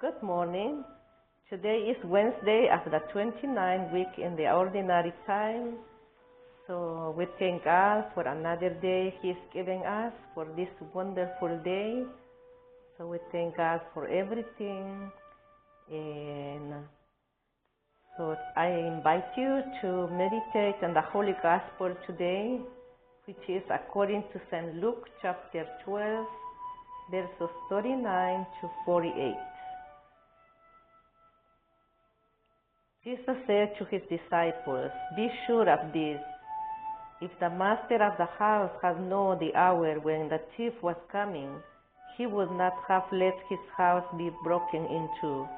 Good morning. Today is Wednesday of the 29th week in the ordinary time. So we thank God for another day He's giving us for this wonderful day. So we thank God for everything. And so I invite you to meditate on the Holy Gospel today, which is according to St. Luke chapter 12, verses 39 to 48. Jesus said to his disciples, "Be sure of this. If the master of the house had known the hour when the thief was coming, he would not have let his house be broken into.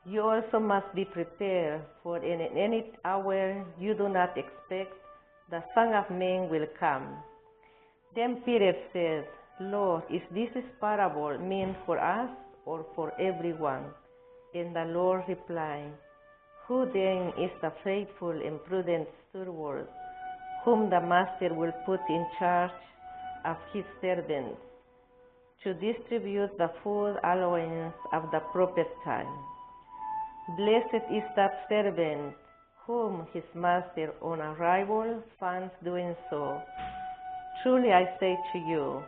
You also must be prepared, for in any hour you do not expect, the Son of Man will come." Then Peter said, "Lord, is this parable meant for us or for everyone?" And the Lord replied, "Who then is the faithful and prudent steward, whom the master will put in charge of his servants, to distribute the food allowance of the proper time? Blessed is that servant whom his master on arrival finds doing so. Truly I say to you,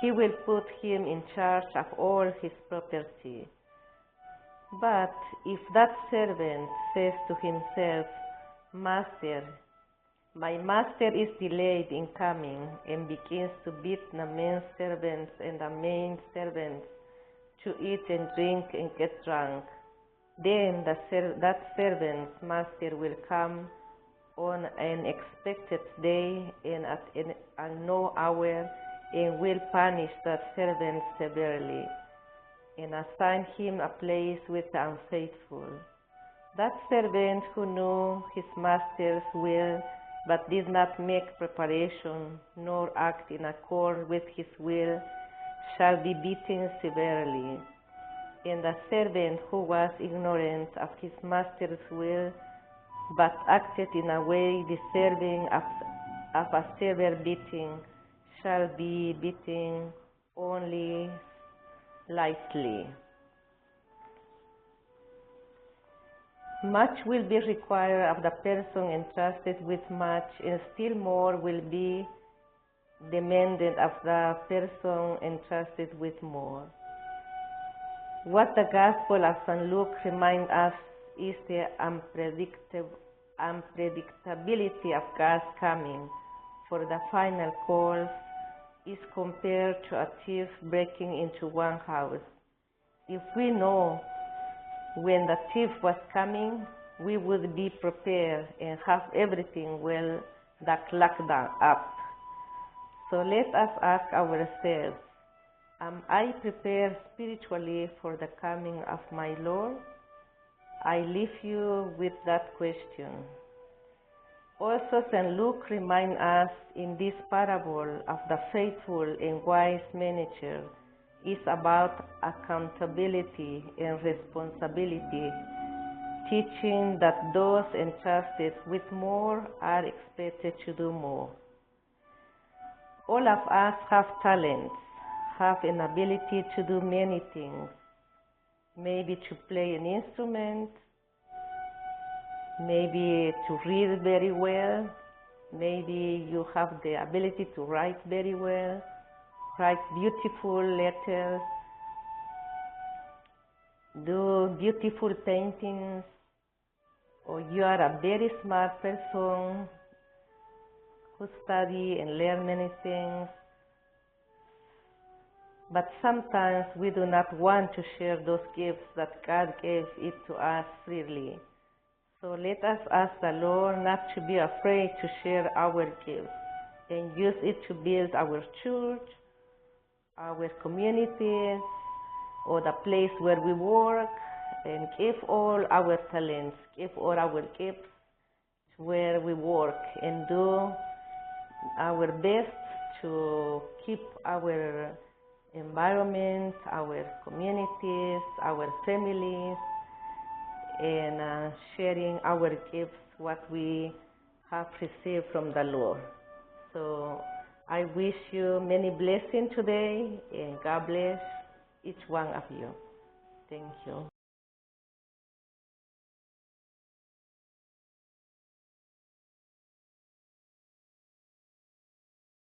he will put him in charge of all his property. But if that servant says to himself, 'Master, my master is delayed in coming,' and begins to beat the men servants and the maid servants, to eat and drink and get drunk, then that servant's master will come on an unexpected day and at no hour, and will punish that servant severely, and assign him a place with the unfaithful. That servant who knew his master's will, but did not make preparation, nor act in accord with his will, shall be beaten severely. And the servant who was ignorant of his master's will, but acted in a way deserving of a severe beating, shall be beaten only lightly. Much will be required of the person entrusted with much, and still more will be demanded of the person entrusted with more." What the Gospel of St. Luke reminds us is the unpredictability of God's coming, for the final call is compared to a thief breaking into one house. If we know when the thief was coming, we would be prepared and have everything well locked up. So let us ask ourselves, am I prepared spiritually for the coming of my Lord? I leave you with that question. Also, St. Luke reminds us in this parable of the faithful and wise manager is about accountability and responsibility, teaching that those entrusted with more are expected to do more. All of us have talents, have an ability to do many things, maybe to play an instrument, maybe to read very well, maybe you have the ability to write very well, write beautiful letters, do beautiful paintings, or you are a very smart person who study and learn many things. But sometimes we do not want to share those gifts that God gave it to us freely. So let us ask the Lord not to be afraid to share our gifts and use it to build our church, our communities, or the place where we work, and give all our talents, give all our gifts where we work, and do our best to keep our environment, our communities, our families, and sharing our gifts, what we have received from the Lord. So I wish you many blessings today, and God bless each one of you. Thank you.